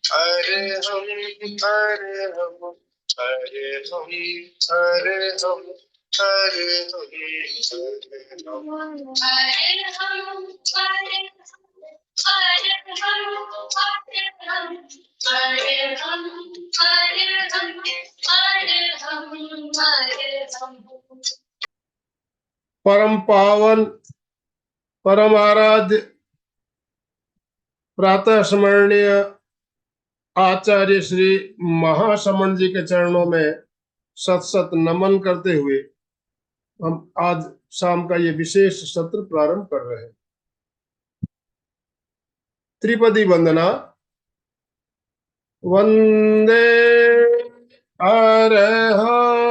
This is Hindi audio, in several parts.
हरे हम हरे हम हरे हम हरे हम हरे हम हरे हम हरे हम हरे परम पावन परम आराध्य प्रातः स्मरणीय आचार्य श्री महासमण जी के चरणों में सत सत नमन करते हुए हम आज शाम का ये विशेष सत्र प्रारंभ कर रहे हैं। त्रिपदी वंदना। वंदे अरहं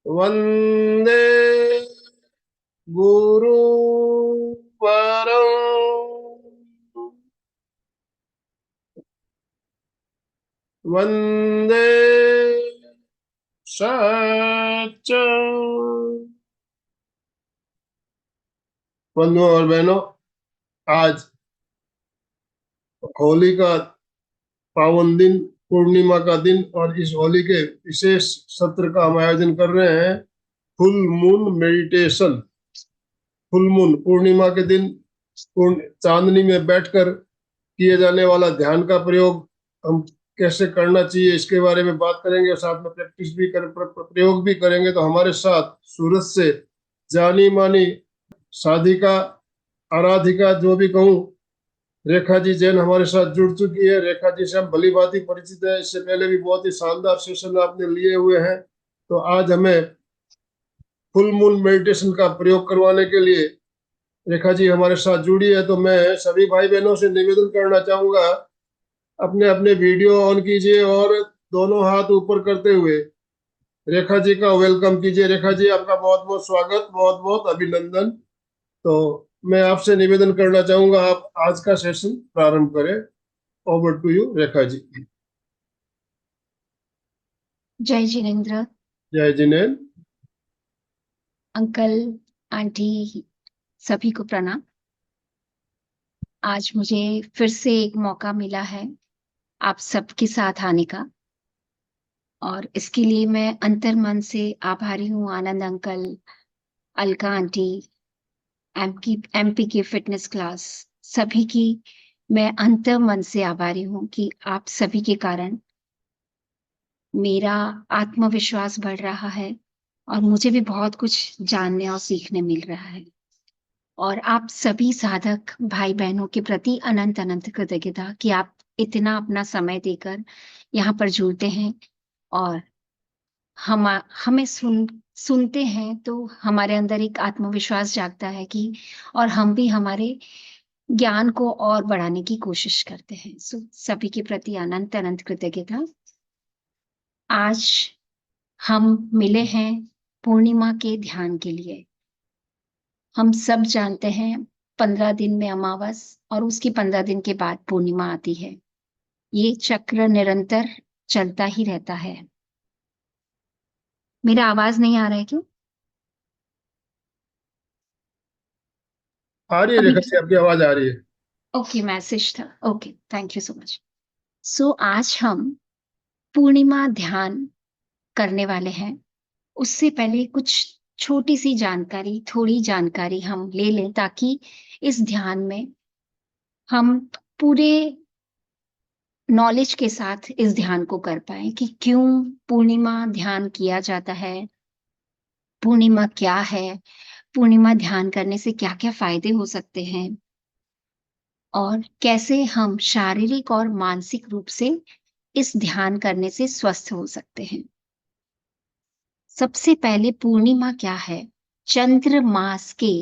वंदे गुरु परम वंदे सच। बंधुओं और बहनों, आज होली का पावन दिन, पूर्णिमा का दिन, और इस होली के विशेष सत्र का हम आयोजन कर रहे हैं full moon meditation. Full moon पूर्णिमा के दिन चांदनी में बैठकर किए जाने वाला ध्यान का प्रयोग हम कैसे करना चाहिए, इसके बारे में बात करेंगे और साथ में प्रैक्टिस भी प्रयोग भी करेंगे। तो हमारे साथ सूरत से जानी मानी साधिका, आराधिका जो भी कहूँ, रेखा जी जैन हमारे साथ जुड़ चुकी है। रेखा जी से हम भली भांति परिचित है, इससे पहले भी बहुत ही शानदार सेशन आपने लिए हुए हैं। तो आज हमें फुल मून मेडिटेशन का प्रयोग करवाने के लिए रेखा जी हमारे साथ जुड़ी है। तो मैं सभी भाई बहनों से निवेदन करना चाहूंगा, अपने अपने वीडियो ऑन कीजिए और दोनों हाथ ऊपर करते हुए रेखा जी का वेलकम कीजिए। रेखा जी, आपका बहुत बहुत स्वागत, बहुत बहुत अभिनंदन। तो मैं आपसे निवेदन करना चाहूंगा, आप आज का सेशन प्रारंभ करें। ओवर टू यू रेखा जी। जय जिनेन्द्र। जय जिनेन्द्र। अंकल, आंटी, सभी को प्रणाम। आज मुझे फिर से एक मौका मिला है आप सबके साथ आने का, और इसके लिए मैं अंतर्मन से आभारी हूँ। आनंद अंकल, अलका आंटी, एमपी की फिटनेस क्लास, सभी की मैं अंतर्मन से आभारी हूँ कि आप सभी के कारण मेरा आत्मविश्वास बढ़ रहा है और मुझे भी बहुत कुछ जानने और सीखने मिल रहा है। और आप सभी साधक भाई बहनों के प्रति अनंत अनंत कृतज्ञता कि आप इतना अपना समय देकर यहाँ पर जुड़ते हैं और हमें सुनते हैं, तो हमारे अंदर एक आत्मविश्वास जागता है कि और हम भी हमारे ज्ञान को और बढ़ाने की कोशिश करते हैं। सभी के प्रति अनंत अनंत कृतज्ञता। आज हम मिले हैं पूर्णिमा के ध्यान के लिए। हम सब जानते हैं 15 दिन में अमावस और उसकी 15 दिन के बाद पूर्णिमा आती है। ये चक्र निरंतर चलता ही रहता है। मेरा आवाज नहीं आ रहा है क्यों? आ रही है अभी रेखा जी, आपकी आवाज आ रही है। ओके, मैसेज था। Okay, thank you so much. So आज हम पूर्णिमा ध्यान करने वाले हैं। उससे पहले कुछ छोटी सी जानकारी, थोड़ी जानकारी हम ले लें ताकि इस ध्यान में हम पूरे नॉलेज के साथ इस ध्यान को कर पाए कि क्यों पूर्णिमा ध्यान किया जाता है, पूर्णिमा क्या है, पूर्णिमा ध्यान करने से क्या क्या फायदे हो सकते हैं, और कैसे हम शारीरिक और मानसिक रूप से इस ध्यान करने से स्वस्थ हो सकते हैं। सबसे पहले पूर्णिमा क्या है? चंद्र मास के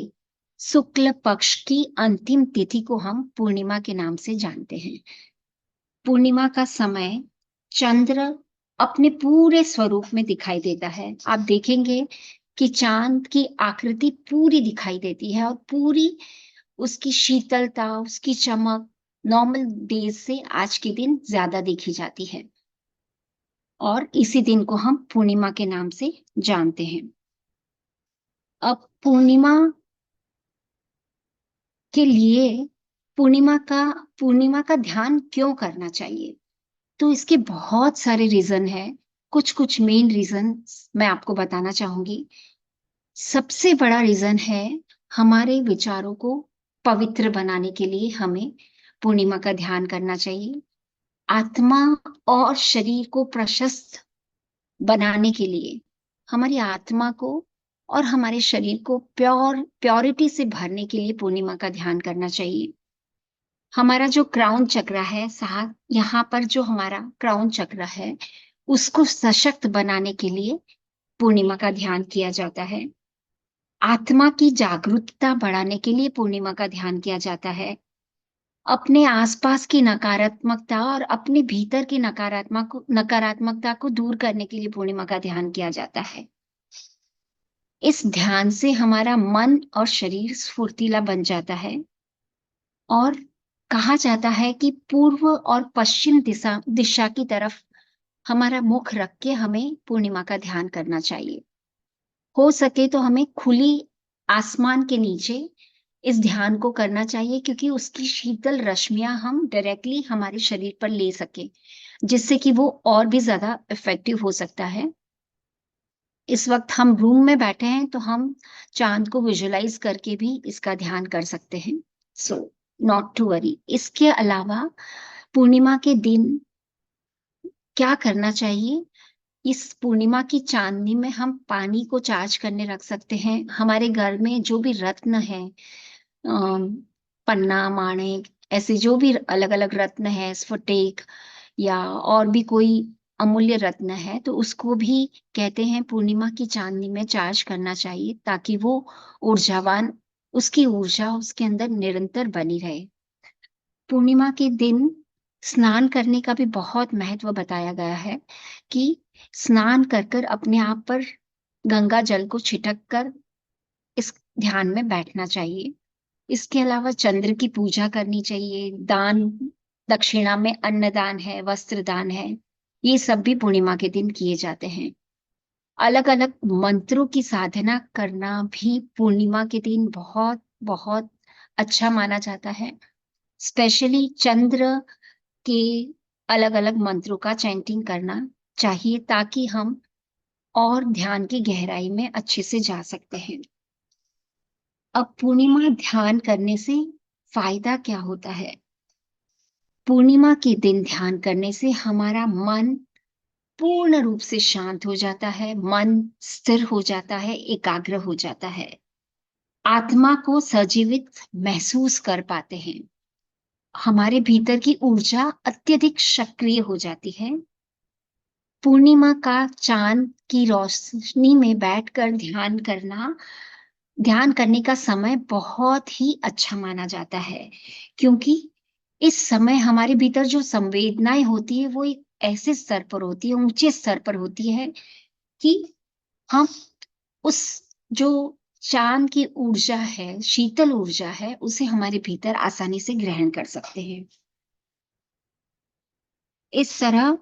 शुक्ल पक्ष की अंतिम तिथि को हम पूर्णिमा के नाम से जानते हैं। पूर्णिमा का समय चंद्र अपने पूरे स्वरूप में दिखाई देता है। आप देखेंगे कि चांद की आकृति पूरी दिखाई देती है और पूरी उसकी शीतलता, उसकी चमक नॉर्मल डेज से आज के दिन ज्यादा देखी जाती है, और इसी दिन को हम पूर्णिमा के नाम से जानते हैं। अब पूर्णिमा के लिए पूर्णिमा का ध्यान क्यों करना चाहिए? तो इसके बहुत सारे रीजन हैं। कुछ कुछ मेन रीजन मैं आपको बताना चाहूंगी। सबसे बड़ा रीजन है, हमारे विचारों को पवित्र बनाने के लिए हमें पूर्णिमा का ध्यान करना चाहिए। आत्मा और शरीर को प्रशस्त बनाने के लिए, हमारी आत्मा को और हमारे शरीर को प्योरिटी से भरने के लिए पूर्णिमा का ध्यान करना चाहिए। हमारा जो क्राउन चक्र है साहब, यहाँ पर जो हमारा क्राउन चक्र है, उसको सशक्त बनाने के लिए पूर्णिमा का ध्यान किया जाता है। आत्मा की जागरूकता बढ़ाने के लिए पूर्णिमा का ध्यान किया जाता है। अपने आसपास की नकारात्मकता और अपने भीतर की नकारात्मकता को दूर करने के लिए पूर्णिमा का ध्यान किया जाता है। इस ध्यान से हमारा मन और शरीर स्फूर्तिला बन जाता है। और कहा जाता है कि पूर्व और पश्चिम दिशा की तरफ हमारा मुख रख के हमें पूर्णिमा का ध्यान करना चाहिए। हो सके तो हमें खुली आसमान के नीचे इस ध्यान को करना चाहिए, क्योंकि उसकी शीतल रश्मियां हम डायरेक्टली हमारे शरीर पर ले सके, जिससे कि वो और भी ज्यादा इफेक्टिव हो सकता है। इस वक्त हम रूम में बैठे हैं तो हम चांद को विजुलाइज करके भी इसका ध्यान कर सकते हैं। So not to worry. इसके अलावा पूर्णिमा के दिन क्या करना चाहिए? इस पूर्णिमा की चांदनी में हम पानी को चार्ज करने रख सकते हैं। हमारे घर में जो भी रत्न है, पन्ना, माणिक, ऐसे जो भी अलग अलग रत्न है, स्फटिक या और भी कोई अमूल्य रत्न है, तो उसको भी कहते हैं पूर्णिमा की चांदनी में चार्ज करना चाहिए, ताकि वो ऊर्जावान, उसकी ऊर्जा उसके अंदर निरंतर बनी रहे। पूर्णिमा के दिन स्नान करने का भी बहुत महत्व बताया गया है कि स्नान कर कर अपने आप पर गंगा जल को छिटक कर इस ध्यान में बैठना चाहिए। इसके अलावा चंद्र की पूजा करनी चाहिए। दान दक्षिणा में अन्नदान है, वस्त्र दान है, ये सब भी पूर्णिमा के दिन किए जाते हैं। अलग अलग मंत्रों की साधना करना भी पूर्णिमा के दिन बहुत बहुत अच्छा माना जाता है। स्पेशली चंद्र के अलग अलग मंत्रों का चैंटिंग करना चाहिए, ताकि हम और ध्यान की गहराई में अच्छे से जा सकते हैं। अब पूर्णिमा ध्यान करने से फायदा क्या होता है? पूर्णिमा के दिन ध्यान करने से हमारा मन पूर्ण रूप से शांत हो जाता है, मन स्थिर हो जाता है, एकाग्र हो जाता है। आत्मा को सजीवित महसूस कर पाते हैं। हमारे भीतर की ऊर्जा अत्यधिक सक्रिय हो जाती है। पूर्णिमा का चांद की रोशनी में बैठकर ध्यान करने का समय बहुत ही अच्छा माना जाता है, क्योंकि इस समय हमारे भीतर जो संवेदनाएं होती है वो एक ऐसे स्तर पर होती है, ऊंचे स्तर पर होती है, कि हम उस जो चांद की ऊर्जा है, शीतल ऊर्जा है, उसे हमारे भीतर आसानी से ग्रहण कर सकते हैं। इस तरह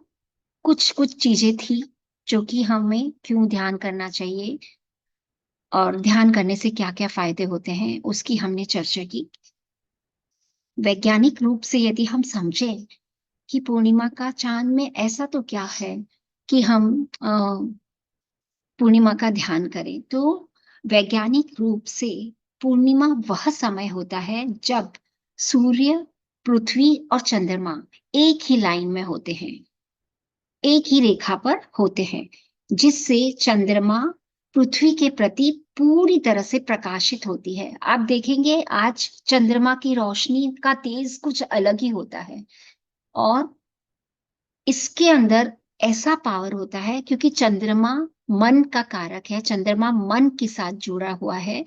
कुछ कुछ चीजें थी जो कि हमें क्यों ध्यान करना चाहिए और ध्यान करने से क्या क्या फायदे होते हैं, उसकी हमने चर्चा की। वैज्ञानिक रूप से यदि हम समझें कि पूर्णिमा का चांद में ऐसा तो क्या है कि हम पूर्णिमा का ध्यान करें, तो वैज्ञानिक रूप से पूर्णिमा वह समय होता है जब सूर्य, पृथ्वी और चंद्रमा एक ही लाइन में होते हैं, एक ही रेखा पर होते हैं, जिससे चंद्रमा पृथ्वी के प्रति पूरी तरह से प्रकाशित होती है। आप देखेंगे आज चंद्रमा की रोशनी का तेज कुछ अलग ही होता है, और इसके अंदर ऐसा पावर होता है, क्योंकि चंद्रमा मन का कारक है, चंद्रमा मन के साथ जुड़ा हुआ है।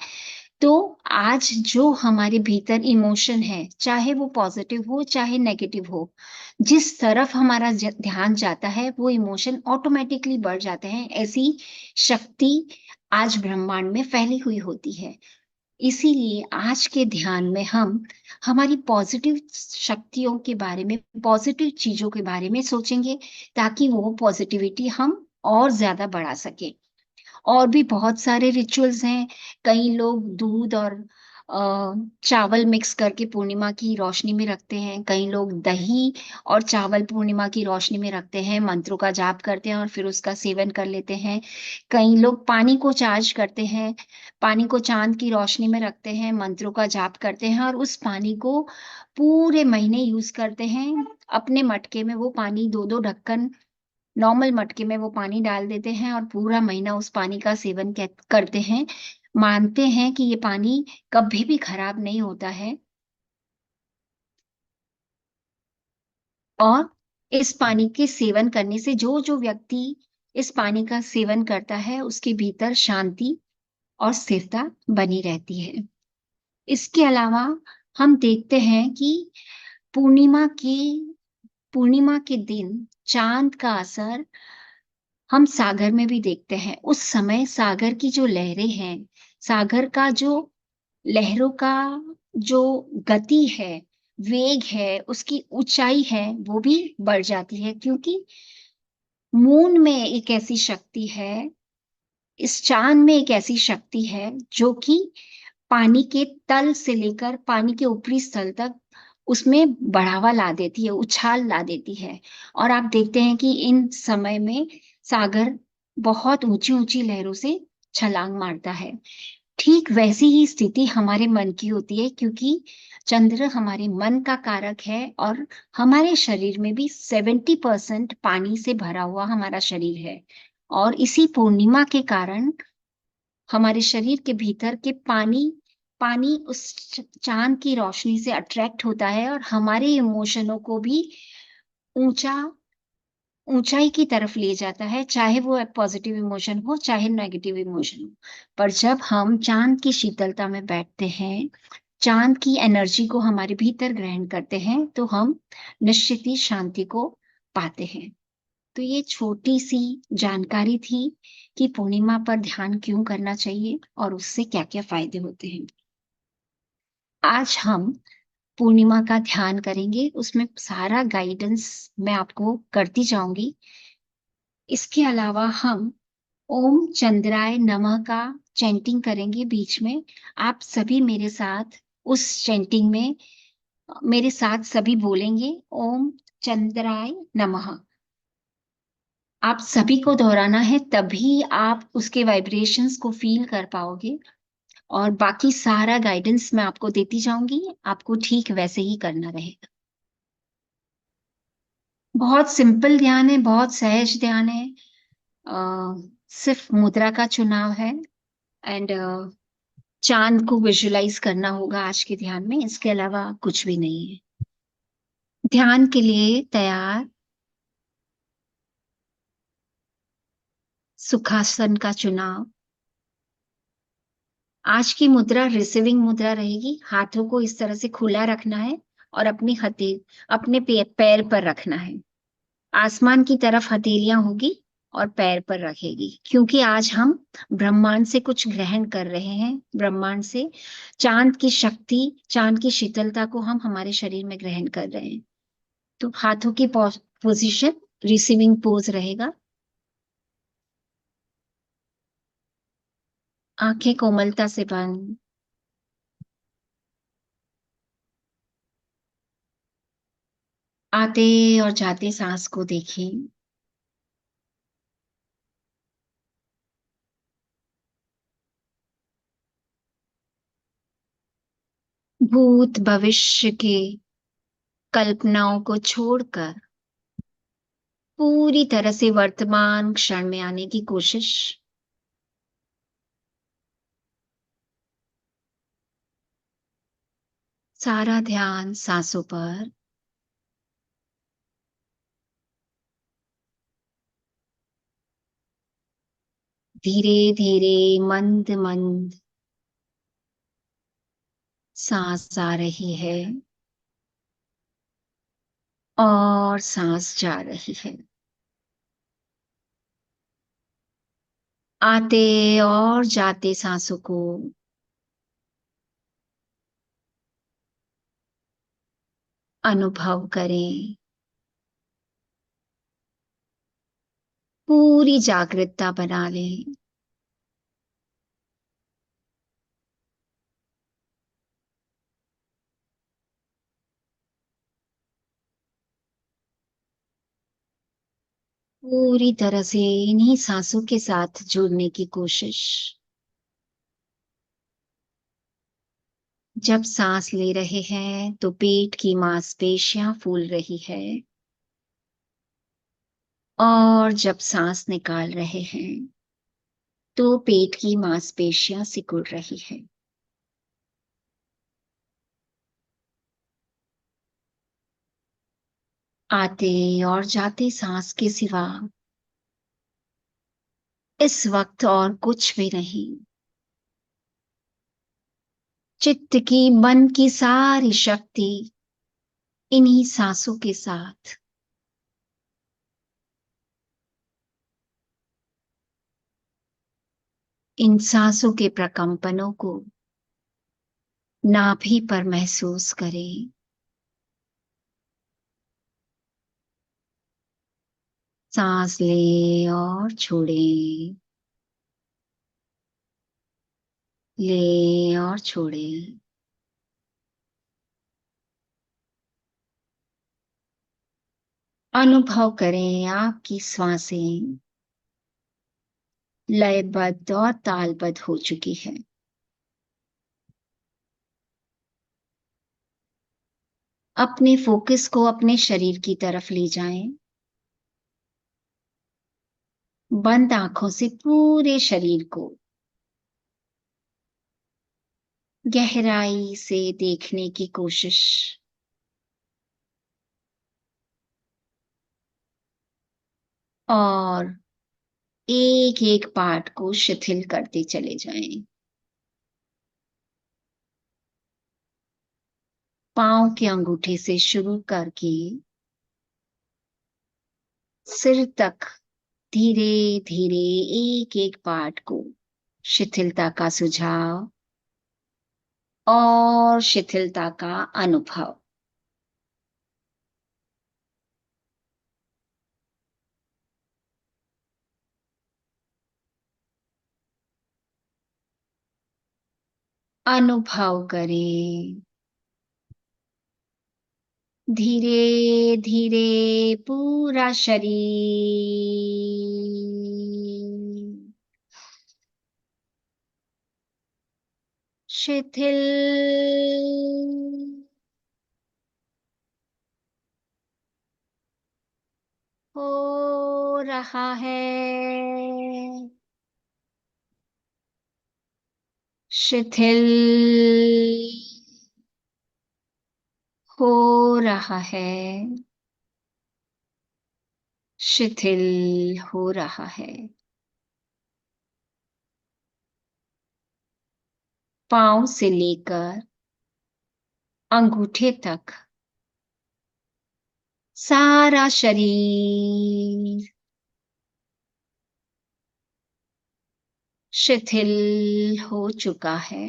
तो आज जो हमारे भीतर इमोशन है, चाहे वो पॉजिटिव हो चाहे नेगेटिव हो, जिस तरफ हमारा ध्यान जाता है वो इमोशन ऑटोमेटिकली बढ़ जाते हैं। ऐसी शक्ति आज ब्रह्मांड में फैली हुई होती है। इसीलिए आज के ध्यान में हम हमारी पॉजिटिव शक्तियों के बारे में, पॉजिटिव चीजों के बारे में सोचेंगे, ताकि वो पॉजिटिविटी हम और ज्यादा बढ़ा सके। और भी बहुत सारे रिचुअल्स हैं। कई लोग दूध और चावल मिक्स करके पूर्णिमा की रोशनी में रखते हैं, कई लोग दही और चावल पूर्णिमा की रोशनी में रखते हैं, मंत्रों का जाप करते हैं और फिर उसका सेवन कर लेते हैं। कई लोग पानी को चार्ज करते हैं, पानी को चांद की रोशनी में रखते हैं, मंत्रों का जाप करते हैं और उस पानी को पूरे महीने यूज करते हैं। अपने मटके में वो पानी, दो दो ढक्कन नॉर्मल मटके में वो पानी डाल देते हैं और पूरा महीना उस पानी का सेवन करते हैं। मानते हैं कि ये पानी कभी भी खराब नहीं होता है और इस पानी के सेवन करने से जो जो व्यक्ति इस पानी का सेवन करता है उसके भीतर शांति और स्थिरता बनी रहती है। इसके अलावा हम देखते हैं कि पूर्णिमा की पूर्णिमा के दिन चांद का असर हम सागर में भी देखते हैं। उस समय सागर की जो लहरें हैं, सागर का जो लहरों का जो गति है, वेग है, उसकी ऊंचाई है, वो भी बढ़ जाती है, क्योंकि मून में एक ऐसी शक्ति है, इस चांद में एक ऐसी शक्ति है जो कि पानी के तल से लेकर पानी के ऊपरी स्थल तक उसमें बढ़ावा ला देती है, उछाल ला देती है। और आप देखते हैं कि इन समय में सागर बहुत ऊंची ऊंची लहरों से छलांग मारता है। ठीक वैसी ही स्थिति हमारे मन की होती है, क्योंकि चंद्र हमारे मन का कारक है और हमारे शरीर में भी 70% पानी से भरा हुआ हमारा शरीर है। और इसी पूर्णिमा के कारण हमारे शरीर के भीतर के पानी पानी उस चांद की रोशनी से अट्रैक्ट होता है और हमारे इमोशनों को भी ऊंचा ऊंचाई की तरफ ले जाता है, चाहे वो पॉजिटिव इमोशन हो चाहे नेगेटिव इमोशन हो। पर जब हम चांद की शीतलता में बैठते हैं, चांद की एनर्जी को हमारे भीतर ग्रहण करते हैं, तो हम निश्चित ही शांति को पाते हैं। तो ये छोटी सी जानकारी थी कि पूर्णिमा पर ध्यान क्यों करना चाहिए और उससे क्या क्या फायदे होते हैं। आज हम पूर्णिमा का ध्यान करेंगे, उसमें सारा गाइडेंस मैं आपको करती जाऊंगी। इसके अलावा हम ओम चंद्राय नमः का चैंटिंग करेंगे बीच में। आप सभी मेरे साथ उस चैंटिंग में मेरे साथ सभी बोलेंगे, ओम चंद्राय नमः। आप सभी को दोहराना है, तभी आप उसके वाइब्रेशंस को फील कर पाओगे। और बाकी सारा गाइडेंस मैं आपको देती जाऊंगी, आपको ठीक वैसे ही करना रहेगा। बहुत सिंपल ध्यान है, बहुत सहज ध्यान है। सिर्फ मुद्रा का चुनाव है एंड चांद को विजुलाइज करना होगा आज के ध्यान में, इसके अलावा कुछ भी नहीं है। ध्यान के लिए तैयार, सुखासन का चुनाव। आज की मुद्रा रिसीविंग मुद्रा रहेगी। हाथों को इस तरह से खुला रखना है और अपने पैर पर रखना है। आसमान की तरफ हथेलियां होगी और पैर पर रखेगी, क्योंकि आज हम ब्रह्मांड से कुछ ग्रहण कर रहे हैं। ब्रह्मांड से चांद की शक्ति, चांद की शीतलता को हम हमारे शरीर में ग्रहण कर रहे हैं। तो हाथों की पोजीशन रिसीविंग पोज रहेगा। आंखें कोमलता से बंद। आते और जाते सांस को देखें। भूत भविष्य के कल्पनाओं को छोड़कर पूरी तरह से वर्तमान क्षण में आने की कोशिश। सारा ध्यान सांसों पर। धीरे धीरे मंद मंद सांस आ रही है और सांस जा रही है। आते और जाते सांसों को अनुभव करें। पूरी जागृतता बना लें। पूरी तरह से इन्हीं सांसों के साथ जुड़ने की कोशिश। जब सांस ले रहे हैं तो पेट की मांसपेशियां फूल रही है, और जब सांस निकाल रहे हैं तो पेट की मांसपेशियां सिकुड़ रही है। आते और जाते सांस के सिवा इस वक्त और कुछ भी नहीं। चित्त की, मन की सारी शक्ति इन्हीं सांसों के साथ। इन सांसों के प्रकंपनों को नाभि पर महसूस करें। सांस लें और छोड़ें, लें और छोड़ें। अनुभव करें आपकी श्वासें लयबद्ध और तालबद्ध हो चुकी है। अपने फोकस को अपने शरीर की तरफ ले जाएं। बंद आंखों से पूरे शरीर को गहराई से देखने की कोशिश, और एक एक पार्ट को शिथिल करते चले जाएं। पांव के अंगूठे से शुरू करके सिर तक धीरे धीरे एक एक पार्ट को शिथिलता का सुझाव और शिथिलता का अनुभव। अनुभव करें धीरे धीरे पूरा शरीर शिथिल हो रहा है, शिथिल हो रहा है, शिथिल हो रहा है। पांव से लेकर अंगूठे तक सारा शरीर शिथिल हो चुका है,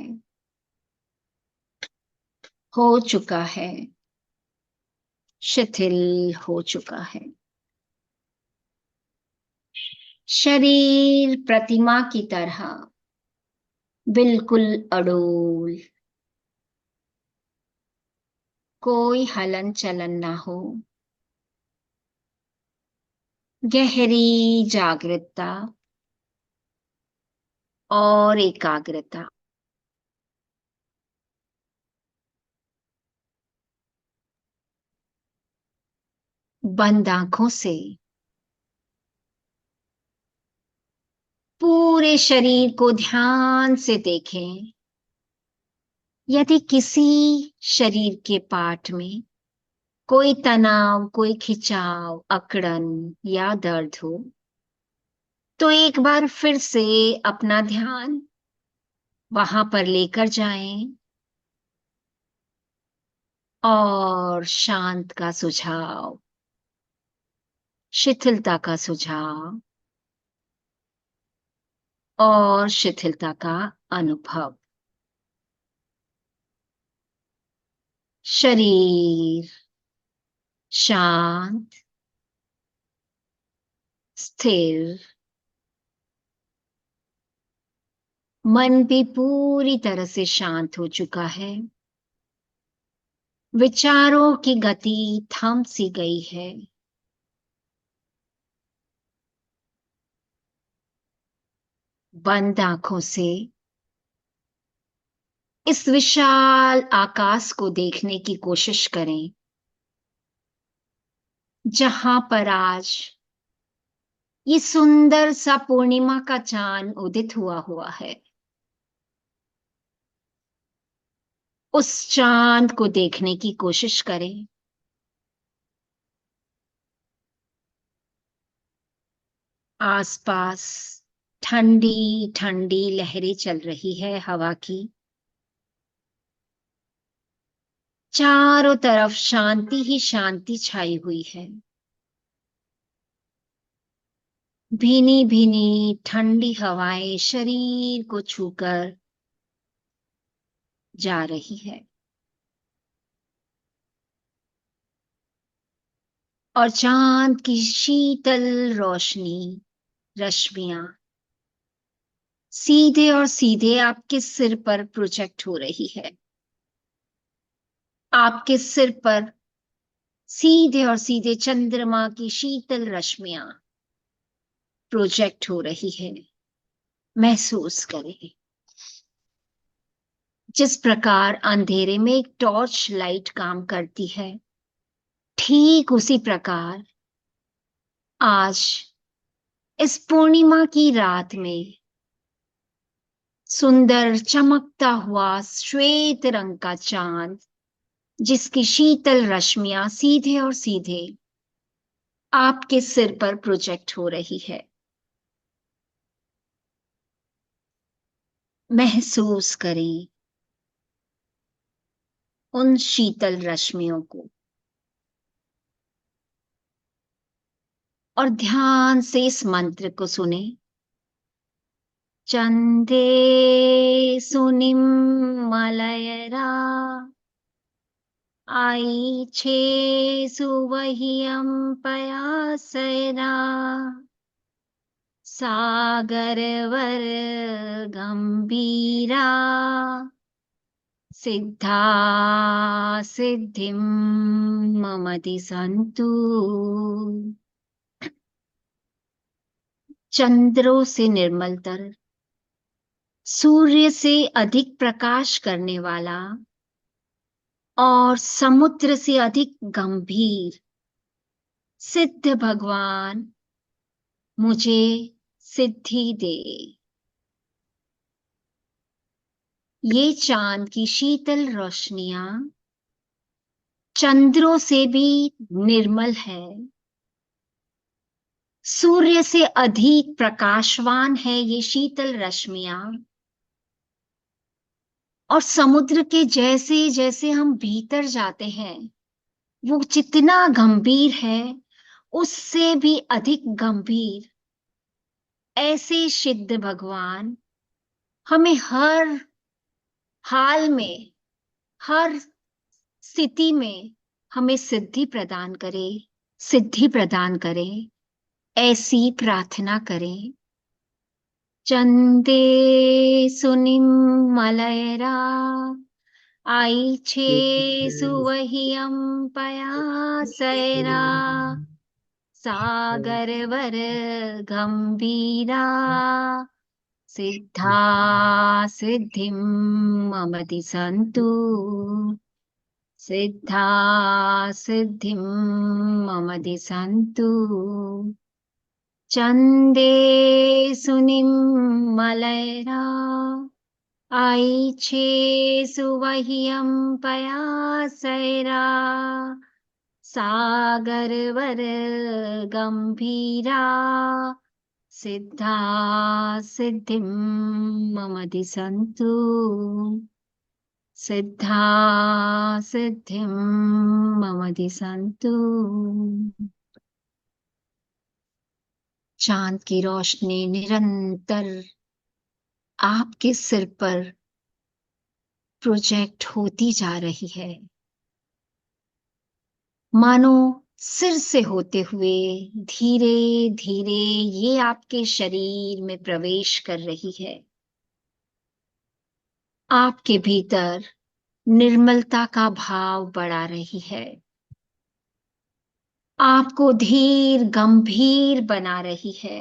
हो चुका है, शिथिल हो चुका है। शरीर प्रतिमा की तरह बिल्कुल अडोल, कोई हलन चलन ना हो। गहरी जागृतता और एकाग्रता। बंद आंखों से पूरे शरीर को ध्यान से देखें। यदि किसी शरीर के पार्ट में कोई तनाव, कोई खिंचाव, अकड़न या दर्द हो तो एक बार फिर से अपना ध्यान वहां पर लेकर जाएं और शांत का सुझाव, शिथिलता का सुझाव और शिथिलता का अनुभव। शरीर शांत, स्थिर, मन भी पूरी तरह से शांत हो चुका है। विचारों की गति थम सी गई है। बंद आंखों से इस विशाल आकाश को देखने की कोशिश करें, जहां पर आज ये सुंदर सा पूर्णिमा का चांद उदित हुआ है। उस चांद को देखने की कोशिश करें। आसपास ठंडी ठंडी लहरें चल रही है हवा की। चारों तरफ शांति ही शांति छाई हुई है। भीनी भीनी ठंडी हवाएं शरीर को छूकर जा रही है, और चांद की शीतल रोशनी, रश्मियां सीधे और सीधे आपके सिर पर प्रोजेक्ट हो रही है। आपके सिर पर सीधे और सीधे चंद्रमा की शीतल रश्मियां प्रोजेक्ट हो रही है। महसूस करें जिस प्रकार अंधेरे में एक टॉर्च लाइट काम करती है, ठीक उसी प्रकार आज इस पूर्णिमा की रात में सुंदर चमकता हुआ श्वेत रंग का चांद, जिसकी शीतल रश्मियां सीधे और सीधे आपके सिर पर प्रोजेक्ट हो रही है। महसूस करें उन शीतल रश्मियों को, और ध्यान से इस मंत्र को सुने। चंदे सुनिम मलयरा आई छे सुवहियम पयासरा सागर वर गंभीरा सिद्धा सिद्धिम ममति संतु। चंद्रों से निर्मलतर, सूर्य से अधिक प्रकाश करने वाला और समुद्र से अधिक गंभीर सिद्ध भगवान मुझे सिद्धि दे। ये चांद की शीतल रोशनियां चंद्रों से भी निर्मल है, सूर्य से अधिक प्रकाशवान है ये शीतल रश्मियां, और समुद्र के जैसे जैसे हम भीतर जाते हैं वो जितना गंभीर है उससे भी अधिक गंभीर ऐसे सिद्ध भगवान हमें हर हाल में, हर स्थिति में हमें सिद्धि प्रदान करे, सिद्धि प्रदान करे, ऐसी प्रार्थना करें। चंदे सुनिम मलयरा आई छे सुवहियम पयासैरा सागर वर गंभीरा सिद्धा सिद्धिम ममति संतु। सिद्धा सिद्धिम ममति संतु। चंदे सुनिम मलयरा आई छे सुवहियम पयासैरा सागर वर गंभीरा सिद्धा सिद्धिम ममति संतु। सिद्धा सिद्धिम ममति संतु। चांद की रोशनी निरंतर आपके सिर पर प्रोजेक्ट होती जा रही है, मानो सिर से होते हुए धीरे धीरे ये आपके शरीर में प्रवेश कर रही है। आपके भीतर निर्मलता का भाव बढ़ा रही है, आपको धीर गंभीर बना रही है,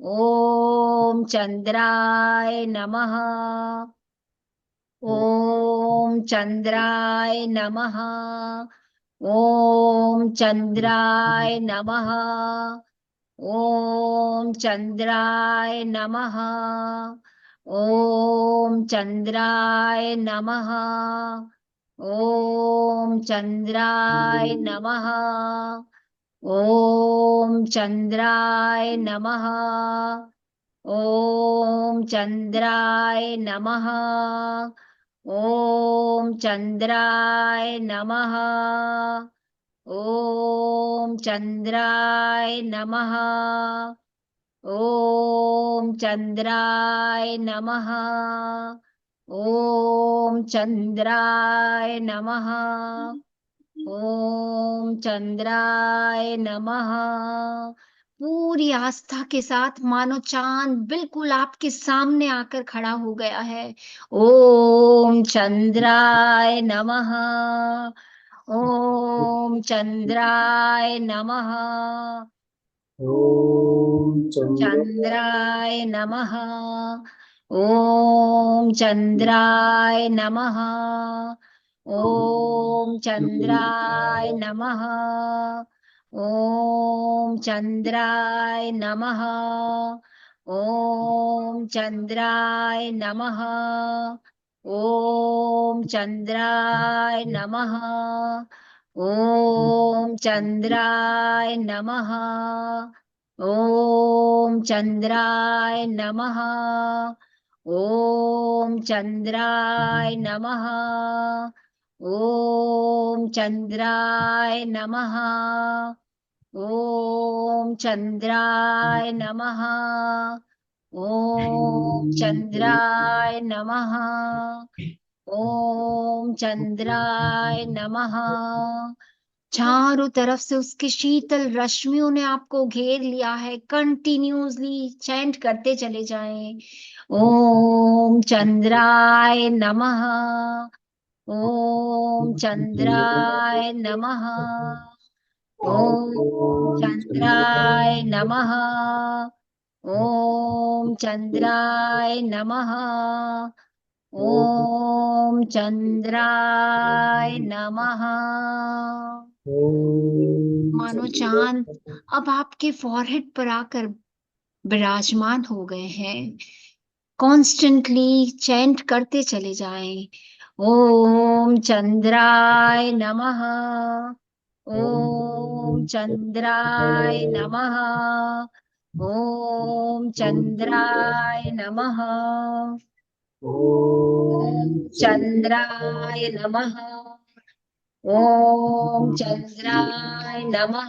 ओम चंद्राय नमः। ओम चंद्राय नमः। ओम चंद्राय नमः। ओम चंद्राय नमः। ओम चंद्राय नमः। ओम चंद्राय नमः। ओम चंद्राय नमः। ओम चंद्राय नमः। ओम चंद्राय नमः। ओम चंद्राय नमः। ओम चंद्राय नमः। ओम चंद्राय नमः। ओम चंद्राय नमः। पूरी आस्था के साथ मानो चांद बिल्कुल आपके सामने आकर खड़ा हो गया है। ओम चंद्राय नमः। ओम चंद्राय नमः। ओम चंद्र चंद्राय नमः। ओम चंद्राय नमः। ओम चंद्राय नमः। ओम चंद्राय नमः। ओम चंद्राय नमः। ओम चंद्राय नमः। ओम चंद्राय नमः। ओम चंद्राय नमः। ओम चंद्राय नमः। ओम चंद्राय नमः। ओम चंद्राय नमः। ओम चंद्राय नमः। ओम चंद्राय नमः। चारों तरफ से उसकी शीतल रश्मियों ने आपको घेर लिया है। कंटिन्यूअसली चैंट करते चले जाएं। ओम चंद्राय नमः। ओम चंद्राय नमः। ओम चंद्राय नमः। ओम चंद्राय नमः। ओम चंद्राय नमः। ओम मानो चंद्र चांद अब आपके फॉरहेड पर आकर विराजमान हो गए हैं। कॉन्स्टेंटली चैंट करते चले जाएं। ओम चंद्राय नमः। ओम चंद्राय नमः। ओम चंद्राय नमः। ओम ओम चंद्राय नमः। ओम चंद्राय नमः।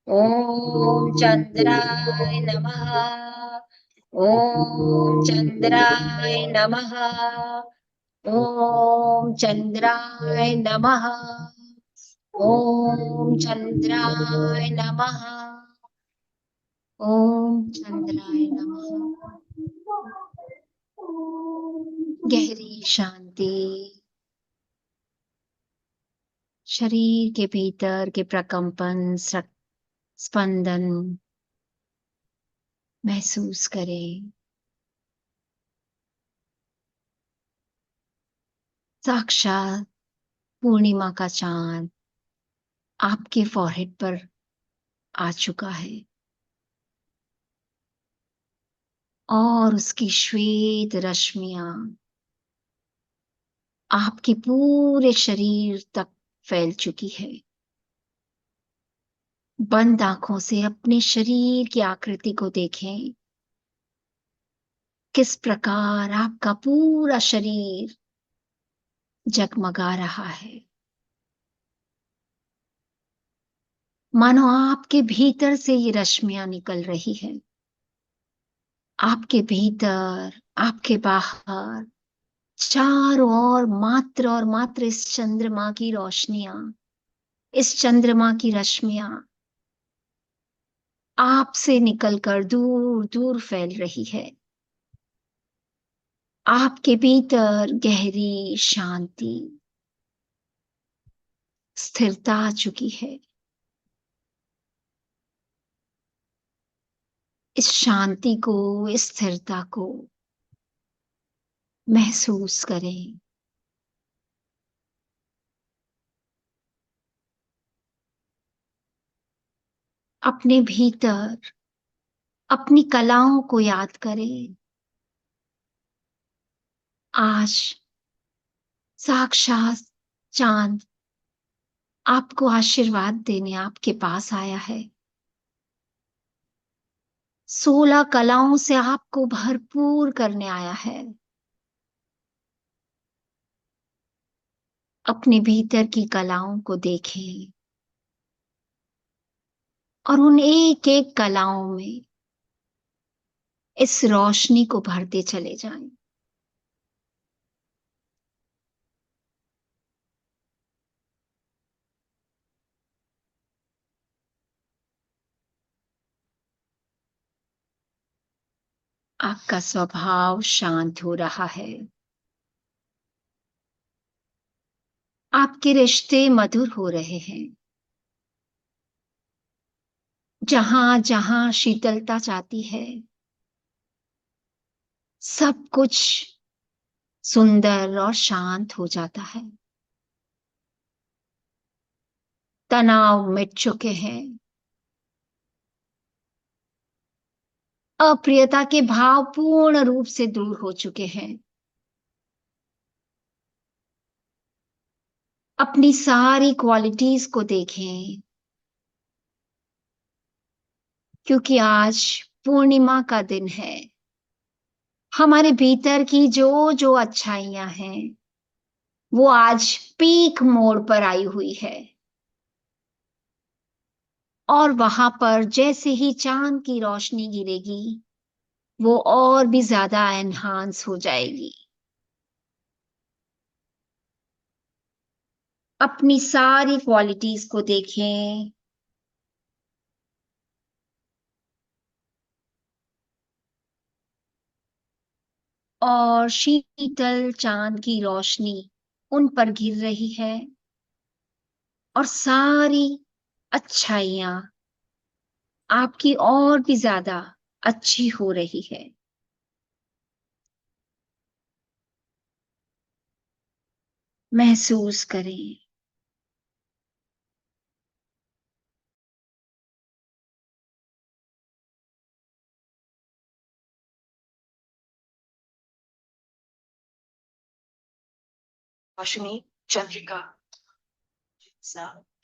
ओम चंद्राय नमः। ओम चंद्राय नमः। ओम चंद्राय नमः। ओम चंद्राय नमः। ओम चंद्राय नमः। गहरी शांति। शरीर के भीतर के प्रकंपन स्पंदन महसूस करें। साक्षात पूर्णिमा का चांद आपके फॉरहेड पर आ चुका है और उसकी श्वेत रश्मियां आपके पूरे शरीर तक फैल चुकी है। बंद आंखों से अपने शरीर की आकृति को देखें। किस प्रकार आपका पूरा शरीर जगमगा रहा है। मानो आपके भीतर से ये रश्मियां निकल रही है। आपके भीतर, आपके बाहर, चारों ओर मात्र और मात्र इस चंद्रमा की रोशनियां, इस चंद्रमा की रश्मियां आपसे निकलकर दूर दूर फैल रही है। आपके भीतर गहरी शांति, स्थिरता आ चुकी है। इस शांति को, इस स्थिरता को महसूस करें। अपने भीतर अपनी कलाओं को याद करें। आज साक्षात चांद आपको आशीर्वाद देने आपके पास आया है। 16 कलाओं से आपको भरपूर करने आया है। अपने भीतर की कलाओं को देखें और उन एक एक कलाओं में इस रोशनी को भरते चले जाएं। आपका स्वभाव शांत हो रहा है। आपके रिश्ते मधुर हो रहे हैं। जहां जहां शीतलता जाती है, सब कुछ सुंदर और शांत हो जाता है। तनाव मिट चुके हैं। अप्रियता के भाव पूर्ण रूप से दूर हो चुके हैं। अपनी सारी क्वालिटीज को देखें, क्योंकि आज पूर्णिमा का दिन है। हमारे भीतर की जो जो अच्छाइयां हैं, वो आज पीक मोड़ पर आई हुई है। और वहां पर जैसे ही चांद की रोशनी गिरेगी, वो और भी ज्यादा एनहांस हो जाएगी। अपनी सारी क्वालिटीज को देखें। और शीतल चांद की रोशनी उन पर गिर रही है और सारी अच्छाइयां आपकी और भी ज्यादा अच्छी हो रही है। महसूस करें। रोशनी चंद्रिका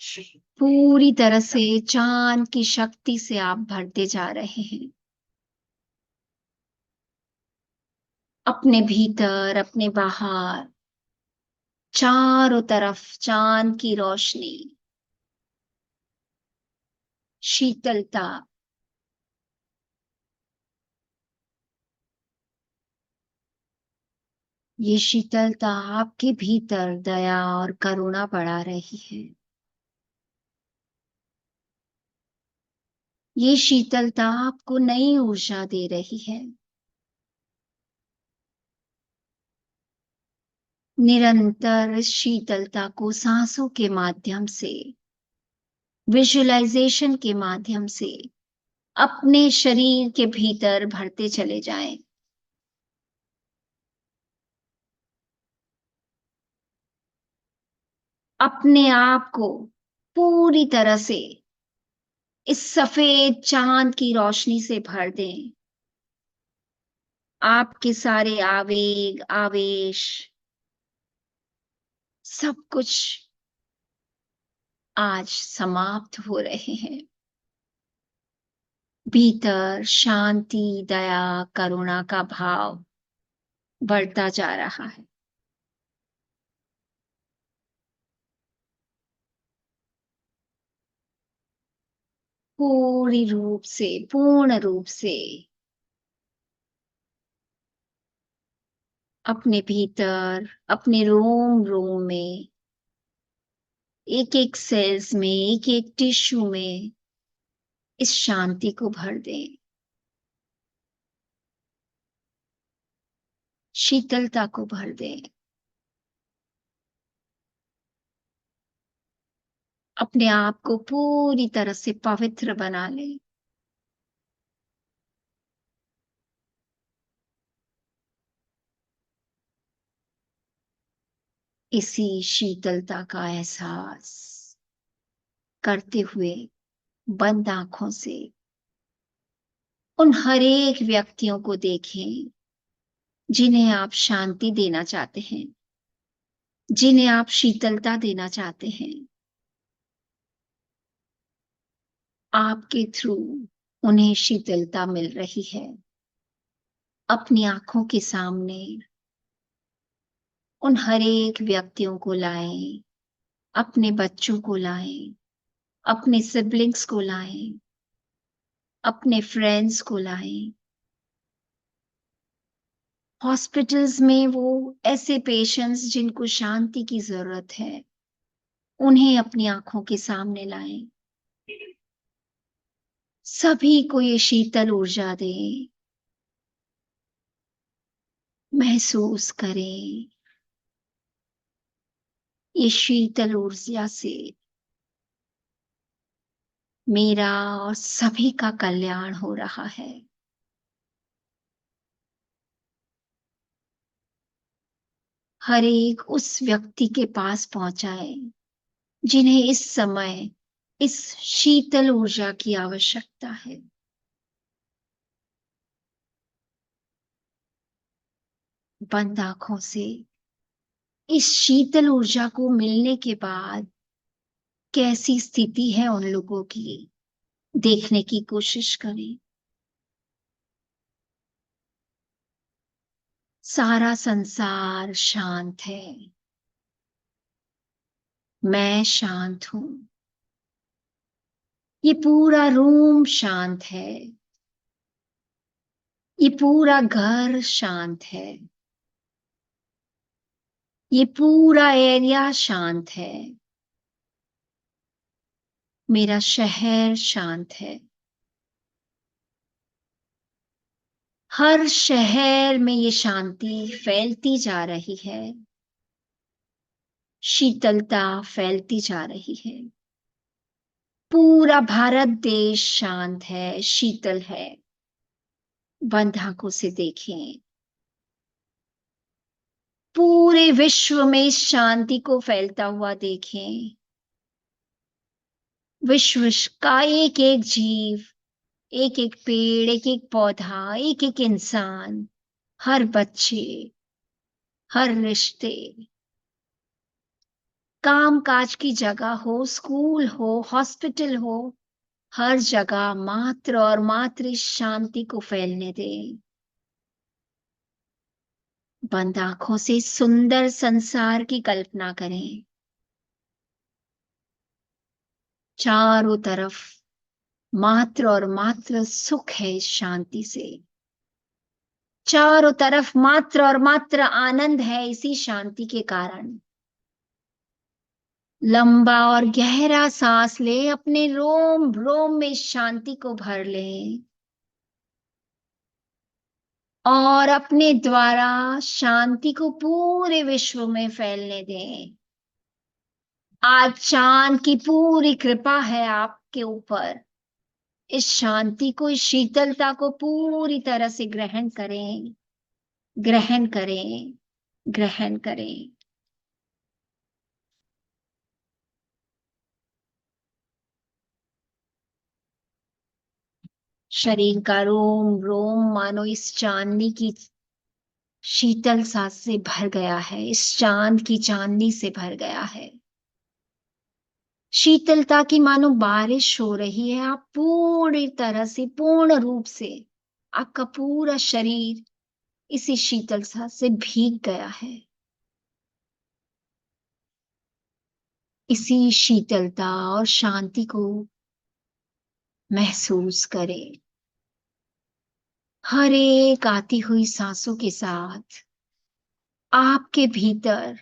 श्री पूरी तरह से चांद की शक्ति से आप भरते जा रहे हैं। अपने भीतर, अपने बाहर, चारों तरफ चांद की रोशनी, शीतलता। ये शीतलता आपके भीतर दया और करुणा बढ़ा रही है। ये शीतलता आपको नई ऊर्जा दे रही है। निरंतर इस शीतलता को सांसों के माध्यम से, विजुअलाइजेशन के माध्यम से अपने शरीर के भीतर भरते चले जाएं। अपने आप को पूरी तरह से इस सफेद चांद की रोशनी से भर दें। आपके सारे आवेग, आवेश, सब कुछ आज समाप्त हो रहे हैं। भीतर शांति, दया, करुणा का भाव बढ़ता जा रहा है। पूरी रूप से, पूर्ण रूप से अपने भीतर, अपने रोम रोम में, एक एक सेल्स में, एक एक टिश्यू में इस शांति को भर दें। शीतलता को भर दें। अपने आप को पूरी तरह से पवित्र बना लें। इसी शीतलता का एहसास करते हुए बंद आंखों से उन हर एक व्यक्तियों को देखें जिन्हें आप शांति देना चाहते हैं, जिन्हें आप शीतलता देना चाहते हैं। आपके थ्रू उन्हें शीतलता मिल रही है। अपनी आंखों के सामने उन हर एक व्यक्तियों को लाएं, अपने बच्चों को लाएं, अपने सिबलिंग्स को लाएं, अपने फ्रेंड्स को लाएं। हॉस्पिटल्स में वो ऐसे पेशेंट्स जिनको शांति की जरूरत है, उन्हें अपनी आंखों के सामने लाएं। सभी को ये शीतल ऊर्जा दें। महसूस करें ये शीतल ऊर्जा से मेरा और सभी का कल्याण हो रहा है। हर एक उस व्यक्ति के पास पहुंचाए जिन्हें इस समय इस शीतल ऊर्जा की आवश्यकता है। बंद आंखों से इस शीतल ऊर्जा को मिलने के बाद कैसी स्थिति है उन लोगों की, देखने की कोशिश करें। सारा संसार शांत है। मैं शांत हूं। ये पूरा रूम शांत है। ये पूरा घर शांत है। ये पूरा एरिया शांत है। मेरा शहर शांत है। हर शहर में ये शांति फैलती जा रही है। शीतलता फैलती जा रही है। पूरा भारत देश शांत है, शीतल है। बंद आंखों से देखें। पूरे विश्व में इस शांति को फैलता हुआ देखें। विश्व का एक एक जीव, एक एक पेड़, एक एक पौधा, एक एक इंसान, हर बच्चे, हर रिश्ते, काम काज की जगह हो, स्कूल हो, हॉस्पिटल हो, हर जगह मात्र और मात्र इस शांति को फैलने दें। बंद आंखों से सुंदर संसार की कल्पना करें। चारों तरफ मात्र और मात्र सुख है इस शांति से। चारों तरफ मात्र और मात्र आनंद है इसी शांति के कारण। लंबा और गहरा सांस ले, अपने रोम रोम में शांति को भर ले और अपने द्वारा शांति को पूरे विश्व में फैलने दें। आज चांद की पूरी कृपा है आपके ऊपर। इस शांति को, इस शीतलता को पूरी तरह से ग्रहण करें, ग्रहण करें, ग्रहण करें। शरीर का रोम रोम मानो इस चांदनी की शीतल सांस से भर गया है, इस चांद की चांदनी से भर गया है। शीतलता की मानो बारिश हो रही है। आप पूरी तरह से, पूर्ण रूप से, आपका पूरा शरीर इसी शीतल सांस से भीग गया है। इसी शीतलता और शांति को महसूस करें। हर एक आती हुई सांसों के साथ आपके भीतर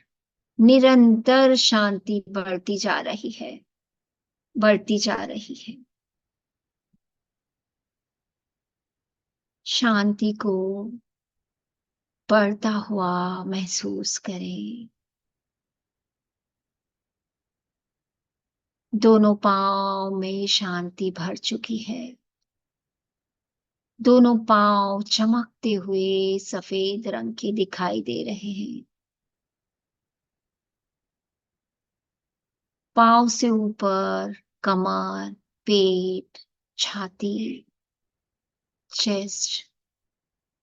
निरंतर शांति बढ़ती जा रही है, बढ़ती जा रही है। शांति को बढ़ता हुआ महसूस करें। दोनों पांव में शांति भर चुकी है। दोनों पांव चमकते हुए सफेद रंग के दिखाई दे रहे हैं। पाँव से ऊपर कमर, पेट, छाती, chest,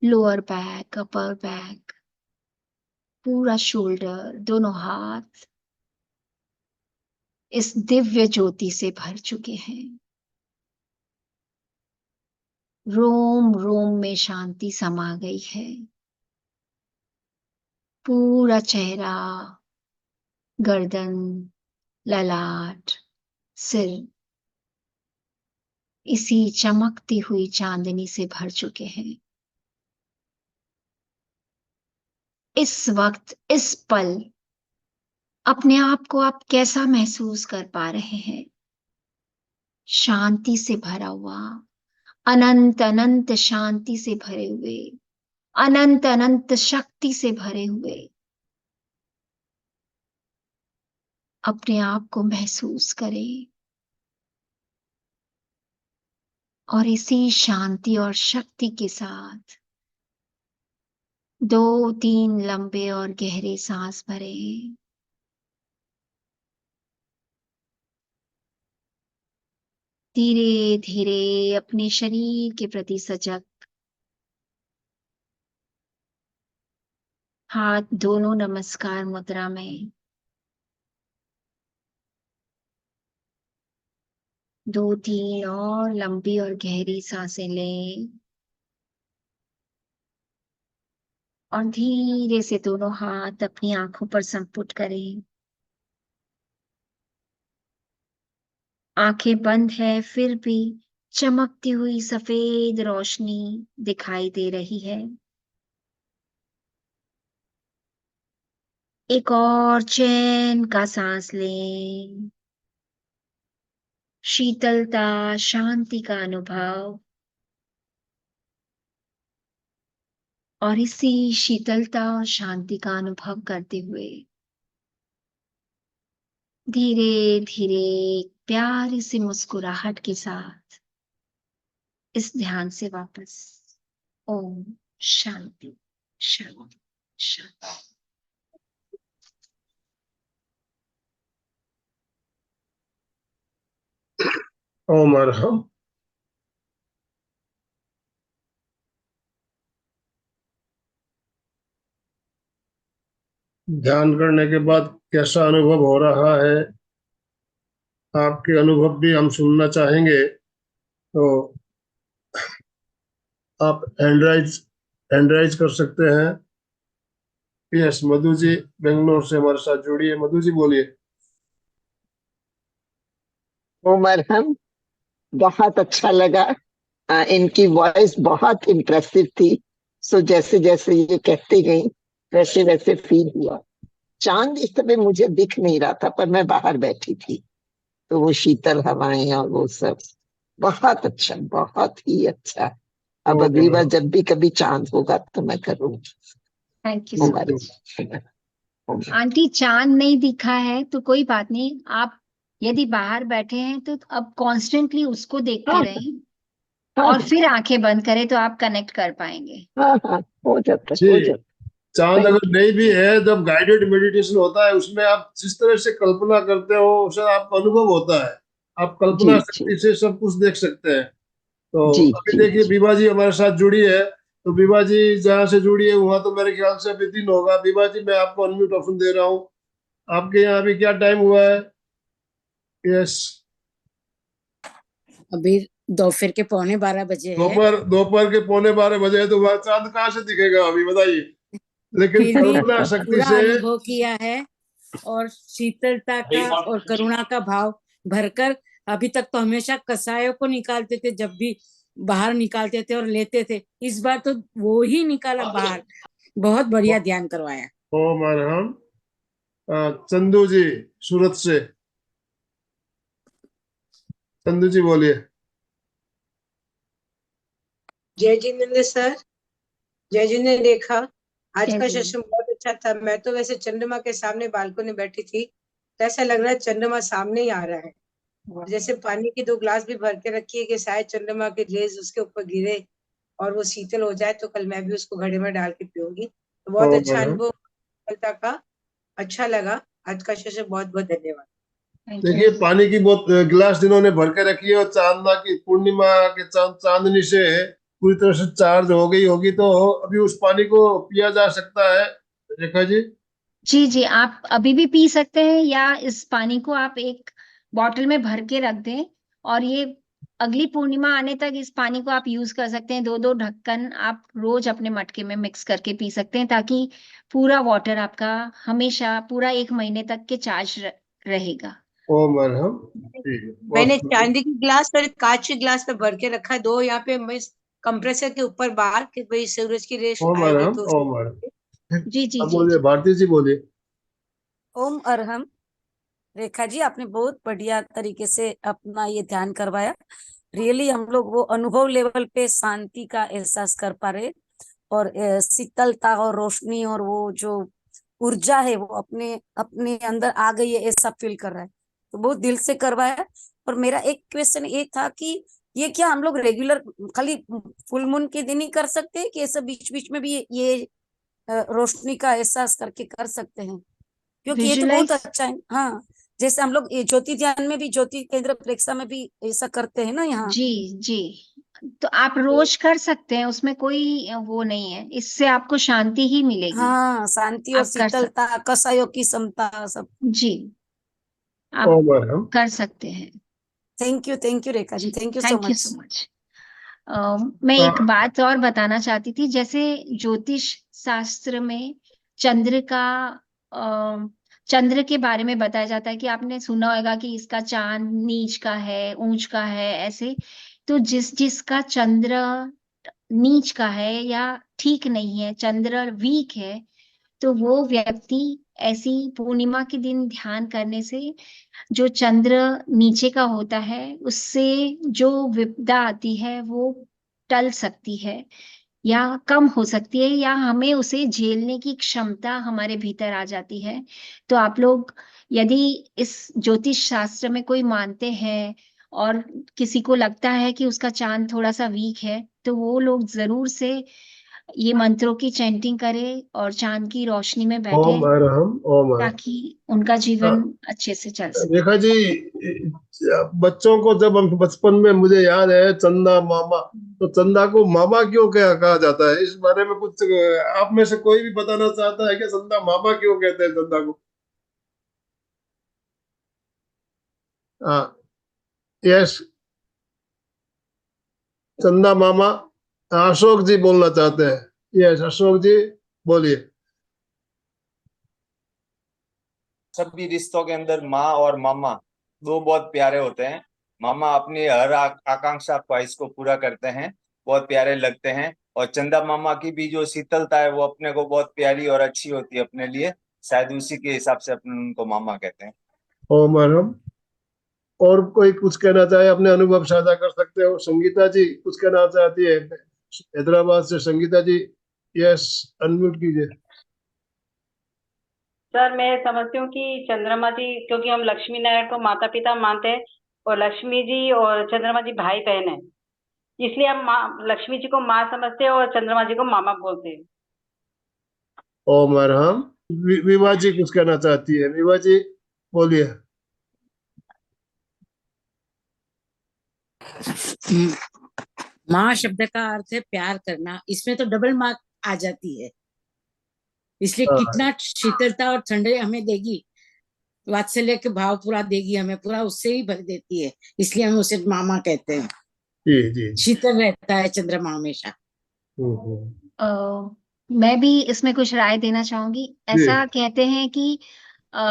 lower back, upper back, पूरा शोल्डर, दोनों हाथ इस दिव्य ज्योति से भर चुके हैं। रोम रोम में शांति समा गई है। पूरा चेहरा, गर्दन, ललाट, सिर इसी चमकती हुई चांदनी से भर चुके हैं। इस वक्त, इस पल अपने आप को आप कैसा महसूस कर पा रहे हैं? शांति से भरा हुआ, अनंत अनंत शांति से भरे हुए, अनंत अनंत शक्ति से भरे हुए अपने आप को महसूस करें। और इसी शांति और शक्ति के साथ 2-3 लंबे और गहरे सांस भरें। धीरे धीरे अपने शरीर के प्रति सजग, हाथ दोनों नमस्कार मुद्रा में, 2-3 और लंबी और गहरी सांसें लें और धीरे से दोनों हाथ अपनी आंखों पर संपुट करें। आंखें बंद है, फिर भी चमकती हुई सफेद रोशनी दिखाई दे रही है। एक और चैन का सांस लें। शीतलता, शांति का अनुभव, और इसी शीतलता और शांति का अनुभव करते हुए धीरे धीरे प्यारी सी मुस्कुराहट के साथ इस ध्यान से वापस। ओम शांति शांति शांति। ओम अरहम। ध्यान करने के बाद कैसा अनुभव हो रहा है, आपके अनुभव भी हम सुनना चाहेंगे। तो आप हैंड राइज कर सकते हैं। यस, मधु जी बेंगलोर से हमारे साथ जुड़िए। मधु जी बोलिए। उमर हम बहुत अच्छा लगा। इनकी वॉइस बहुत इम्प्रेसिव थी। सो जैसे जैसे ये कहती गई वैसे वैसे फील हुआ। चांद इस समय मुझे दिख नहीं रहा था, पर मैं बाहर बैठी थी, तो वो शीतल हवाएं और वो सब बहुत अच्छा, बहुत ही अच्छा। अब अगली बार जब भी कभी चांद होगा तो मैं करूंगी। Thank you so much. Aunty, चांद नहीं दिखा है तो कोई बात नहीं, आप यदि बाहर बैठे हैं तो अब कॉन्स्टेंटली उसको देखते रहें और फिर आंखें बंद करें तो आप कनेक्ट कर पाएंगे। हाँ हाँ, हो जाता जी, हो जाता। चांद अगर नहीं भी है, जब गाइडेड मेडिटेशन होता है उसमें आप जिस तरह से कल्पना करते हो उससे आपको अनुभव होता है। आप कल्पना जी जी शक्ति से सब कुछ देख सकते हैं। तो जी अभी जी देखिए जी। विभा जी हमारे साथ जुड़ी है। तो विभा जी जहाँ से जुड़ी है वहां तो मेरे ख्याल से अभी दिन होगा। विभा जी, मैं आपको अनम्यूट ऑप्शन दे रहा हूँ। आपके यहाँ अभी क्या टाइम हुआ है? यस, अभी दोपहर के 11:15 बजे है। दोपहर के 11:15 बजे है, तो वह चांद कहाँ से दिखेगा अभी बताइए। लेकिन फिर भी कल्पना शक्ति पूरा से अनुभव किया है और शीतलता का और करुणा का भाव भरकर। अभी तक तो हमेशा कसायों को निकालते थे, जब भी बाहर निकालते थे और लेते थे, इस बार तो वो ही निकाला बाहर। बहुत बढ़िया ध्यान करवाया। ओम अरहम। चंदू जी सूरत से, चंदू जी बोलिए। जय जिनेन्द्र सर, जय जिनेन्द्र रेखा। आज जय का जिनेन्द्र। सेशन बहुत अच्छा था। मैं तो वैसे चंद्रमा के सामने बालकनी में बैठी थी, तो ऐसा लग रहा है चंद्रमा सामने ही आ रहा है। जैसे पानी की 2 ग्लास भी भर के रखी है कि शायद चंद्रमा के रेज उसके ऊपर गिरे और वो शीतल हो जाए, तो कल मैं भी उसको घड़े में डाल के पीऊंगी। तो बहुत ओम अच्छा अरहम। अनुभव का, अच्छा लगा। आज का सेशन बहुत बहुत धन्यवाद। Thank you. देखिए पानी की गिलास जिन्होंने भर के रखी है और चांदना की पूर्णिमा के चांदनी से पूरी तरह से चार्ज हो गई होगी, तो अभी उस पानी को पिया जा सकता है। रेखा जी। जी जी, आप अभी भी पी सकते हैं, या इस पानी को आप एक बॉटल में भर के रख दें, और ये अगली पूर्णिमा आने तक इस पानी को आप यूज कर सकते हैं। 2-2 ढक्कन आप रोज अपने मटके में मिक्स करके पी सकते हैं, ताकि पूरा वाटर आपका हमेशा पूरा 1 महीने तक के चार्ज रहेगा। ओम अरहम। ठीक है, बहुत मैंने सुंदर। चांदी की गिलास और एक कांच के गिलास में भर के रखा है, 2 यहाँ पे मैं कंप्रेसर के ऊपर बाहर कि भाई सूरज की रेस ओम आएगी अरहम, तो ओम अरहम। जी जी अब जी बोलिए, जी। भारती जी बोलिए। ओम अरहम। रेखा जी, आपने बहुत बढ़िया तरीके से अपना ये ध्यान करवाया। रियली हम लोग वो अनुभव लेवल पे शांति का एहसास कर पा रहे, और शीतलता और रोशनी और वो जो ऊर्जा है वो अपने अपने अंदर आ गई है, ऐसा फील कर रहा है। तो बहुत दिल से करवाया। और मेरा एक क्वेश्चन ये था कि ये क्या हम लोग रेगुलर खाली फुल मून के दिन ही कर सकते हैं, कि ऐसा बीच बीच में भी ये रोशनी का एहसास करके कर सकते हैं? क्योंकि ये तो बहुत विजुलाइज। अच्छा है। हाँ, जैसे हम लोग ये ज्योति ध्यान में भी, ज्योति केंद्र प्रेक्षा में भी ऐसा करते हैं ना यहाँ। जी जी, तो आप रोज कर सकते हैं, उसमें कोई वो नहीं है, इससे आपको शांति ही मिलेगी। हाँ, शांति और आप कर सकते। शीतलता, कषायों की समता सब। जी, आप ओम अरहम। कर सकते हैं। थैंक यू रेखा जी, जी, thank you so thank you much. So much. मैं एक हाँ, बात और बताना चाहती थी। जैसे ज्योतिष शास्त्र में चंद्र का अ, चंद्र के बारे में बताया जाता है कि आपने सुना होगा कि इसका चांद नीच का है, ऊंच का है, ऐसे। तो जिसका चंद्र नीच का है या ठीक नहीं है, चंद्र वीक है, तो वो व्यक्ति ऐसी पूर्णिमा के दिन ध्यान करने से, जो चंद्र नीचे का होता है, उससे जो विपदा आती है वो टल सकती है, या कम हो सकती है, या हमें उसे झेलने की क्षमता हमारे भीतर आ जाती है। तो आप लोग यदि इस ज्योतिष शास्त्र में कोई मानते हैं, और किसी को लगता है कि उसका चांद थोड़ा सा वीक है, तो वो लोग जरूर से ये मंत्रों की चैंटिंग करें और चांद की रोशनी में बैठे, ओम अरहम, ओम अरहम। ताकि उनका जीवन हाँ, अच्छे से चल सके। रेखा जी, बच्चों को जब हम बचपन में, मुझे याद है चंदा मामा, तो चंदा को मामा क्यों क्या कहा जाता है, इस बारे में कुछ आप में से कोई भी बताना चाहता है कि चंदा मामा क्यों कहते हैं चंदा को? हाँ, यस, चंदा मामा। अशोक जी बोलना चाहते हैं। यस, अशोक जी बोलिए। सभी रिश्तों के अंदर माँ और मामा दो बहुत प्यारे होते हैं। मामा अपनी हर आकांक्षा ख्वाहिश को पूरा करते हैं, बहुत प्यारे लगते हैं। और चंदा मामा की भी जो शीतलता है वो अपने को बहुत प्यारी और अच्छी होती है अपने लिए। शायद उसी के हिसाब से अपने उनको मामा कहते हैं। ओम अरहम। और कोई कुछ कहना चाहे, अपने अनुभव साझा कर सकते हो। संगीता जी कुछ कहना चाहती है, हैदराबाद से संगीता जी। यस, अनम्यूट कीजिए। सर, मैं समझती हूँ कि चंद्रमा जी, क्योंकि हम लक्ष्मी नारायण को माता पिता मानते हैं, और लक्ष्मी जी और चंद्रमा जी भाई बहन है, इसलिए हम माँ लक्ष्मी जी को माँ समझते हैं और चंद्रमा जी को मामा बोलते हैं। ओम अरहम। विभा जी कुछ कहना चाहती है। विभा जी बोलिए। माँ शब्द का अर्थ है प्यार करना, इसमें तो डबल माँ आ जाती है। इसलिए हाँ, कितना शीतलता और ठंडे हमें देगी, वात्सल्य के भाव पूरा देगी हमें, पूरा उससे ही भर देती है। इसलिए हम उसे मामा कहते हैं। जी जी जी। शीतल रहता है चंद्रमा हमेशा। हम्म। मैं भी इसमें कुछ राय देना चाहूंगी। जी, ऐसा कहते हैं कि अ,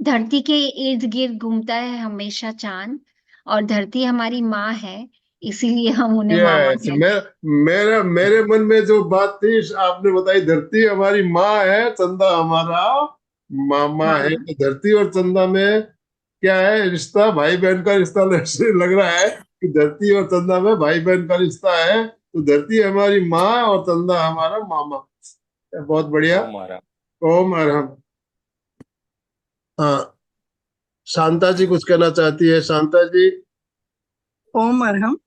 धरती के इर्द गिर्द घूमता है हमेशा चांद, और धरती हमारी माँ है, इसीलिए हम उन्हें मामा यस, कहते हैं। मेरे मन में जो बात थी आपने बताई, धरती हमारी माँ है, चंदा हमारा मामा है। मामा। तो धरती और चंदा में क्या है रिश्ता? भाई बहन का रिश्ता ऐसे लग रहा है कि धरती और चंदा में भाई बहन का रिश्ता है। तो धरती हमारी माँ और चंदा हमारा मामा। बहुत बढ़िया। ओ मारा। ओम अरहम। हाँ, शांता जी कुछ कहना चाहती है। शांता जी। ओम अरहम।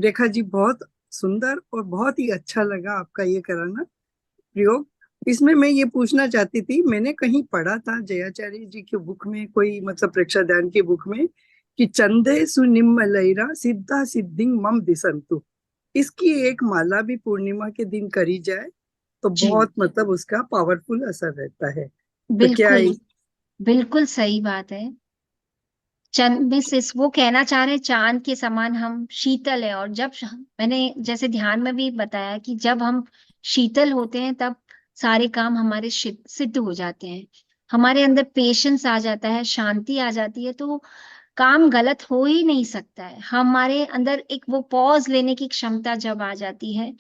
रेखा जी, बहुत सुंदर और बहुत ही अच्छा लगा आपका ये कराना प्रयोग। इसमें मैं ये पूछना चाहती थी, मैंने कहीं पढ़ा था जयाचार्य जी की बुक में, कोई मतलब प्रेक्षा ध्यान की बुक में, कि चंदे सुनिम्मलैरा सिद्धा सिद्धिंग मम दिसंतु, इसकी एक माला भी पूर्णिमा के दिन करी जाए तो जी बहुत मतलब उसका पावरफुल असर रहता है। तो क्या बिल्कुल बिल्कुल सही बात है। चंद मिस वो कहना चाह रहे हैं चांद के समान हम शीतल है, और जब मैंने जैसे ध्यान में भी बताया कि जब हम शीतल होते हैं तब सारे काम हमारे सिद्ध हो जाते हैं, हमारे अंदर पेशेंस आ जाता है, शांति आ जाती है, तो काम गलत हो ही नहीं सकता है। हमारे अंदर एक वो पॉज लेने की क्षमता जब आ जाती है,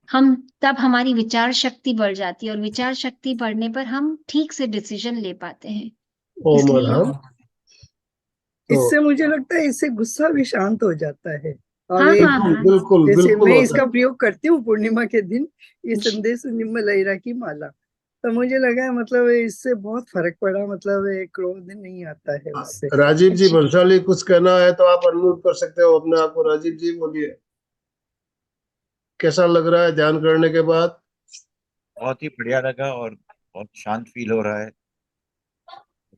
हम तब हमारी विचार शक्ति बढ़ जाती है, और विचार शक्ति बढ़ने पर हम ठीक से डिसीजन ले पाते हैं। ओम इसलिए अरहम। तो इससे मुझे लगता है इससे गुस्सा भी शांत हो जाता है। और हाँ एक हाँ हाँ बिल्कुल जैसे बिल्कुल मैं होता इसका है। प्रयोग करती हूँ पूर्णिमा के दिन, ये जी। संदेश निम्मलैरा की माला, तो मुझे लगा मतलब इससे बहुत फर्क पड़ा, मतलब एक क्रोध नहीं आता है उससे। राजीव जी जी। बंसाली कुछ कहना है तो आप अनम्यूट कर सकते हो अपने आप को। राजीव जी बोलिए, कैसा लग रहा है ध्यान करने के बाद? बहुत ही बढ़िया लगा और बहुत शांत फील हो रहा है।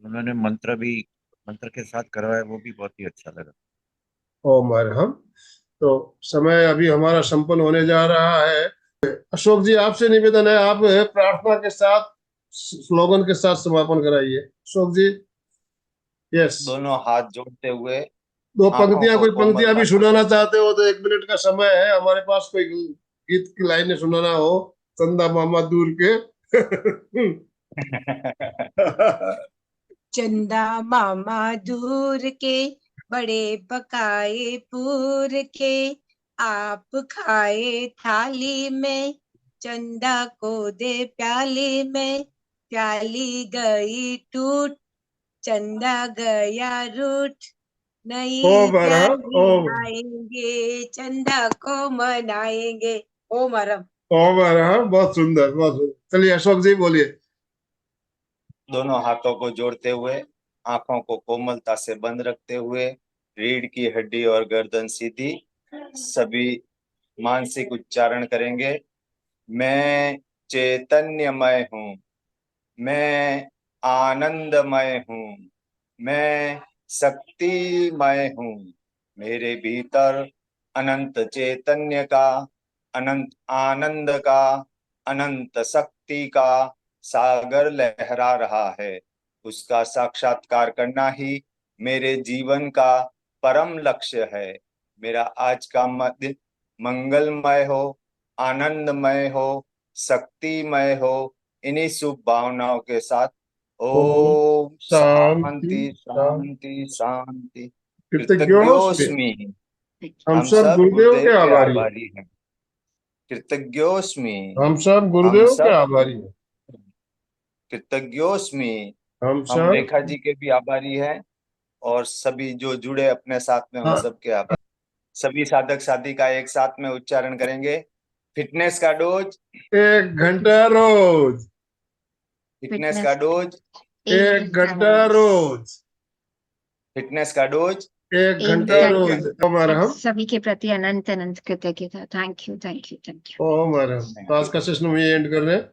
उन्होंने मंत्र के साथ करवाया, वो भी बहुत ही अच्छा लगा। ओम अरहम। तो समय अभी हमारा संपन्न होने जा रहा है। अशोक जी आपसे निवेदन है, आप प्रार्थना के साथ स्लोगन के साथ समापन कराइए। अशोक जी। यस। दोनों हाथ जोड़ते हुए दो आंखों पंक्तियां, को कोई पंक्तियां भी कोमलता से सुनाना चाहते हो तो 1 मिनट का समय है हमारे पास। कोई गीत की लाइनें सुनाना हो, चंदा मामा दूर के। चंदा मामा दूर के, बड़े पकाए पूर के, आप खाए थाली में, चंदा को दे प्याली में, प्याली गई टूट, चंदा गया रूठ, नई ओम अरहम। प्याली ओम लाएंगे, चंदा को मनाएंगे। ओम अरहम। ओम अरहम। बहुत सुंदर, बहुत सुंदर। चलिए अशोक जी बोलिए। दोनों हाथों को जोड़ते हुए, आंखों को कोमलता से बंद रखते हुए, रीढ़ की हड्डी और गर्दन सीधी, सभी मानसिक उच्चारण करेंगे। मैं चैतन्यमय हूँ, मैं आनंदमय हूँ, मैं शक्तिमय हूँ। मेरे भीतर अनंत चैतन्य का, अनंत आनंद का, अनंत शक्ति का सागर लहरा रहा है। उसका साक्षात्कार करना ही मेरे जीवन का परम लक्ष्य है। मेरा आज का दिन मंगलमय हो, आनंदमय हो, शक्तिमय हो। इन्हीं शुभ भावनाओं के साथ ओम ओम शांति शांति शांति। शांति शांति। कृतज्ञोस्मि। कृतज्ञोस्मि। हम हम सब सब गुरुदेव गुरुदेव के के आभारी हैं। आभारी हैं। कृतज्ञोस्मि। हम सब हम गुरुदेव के सब आभारी हैं। कृतज्ञोस्मि। हम हम सब। रेखा जी के भी आभारी हैं, और सभी जो जुड़े अपने साथ में उन हाँ, सब के आभारी। सभी साधक साथी का एक साथ में उच्चारण करेंगे। फिटनेस का डोज 1 घंटा रोज। फिटनेस का डोज 1 घंटा रोज। फिटनेस का डोज 1 एक घंटा 1 रोज। घंटा। ओम अरहम। सभी के प्रति अनंत अनंत कृतज्ञता। Thank you thank you thank you. Om Arham. तो आज का सेशन में एंड कर रहे हैं।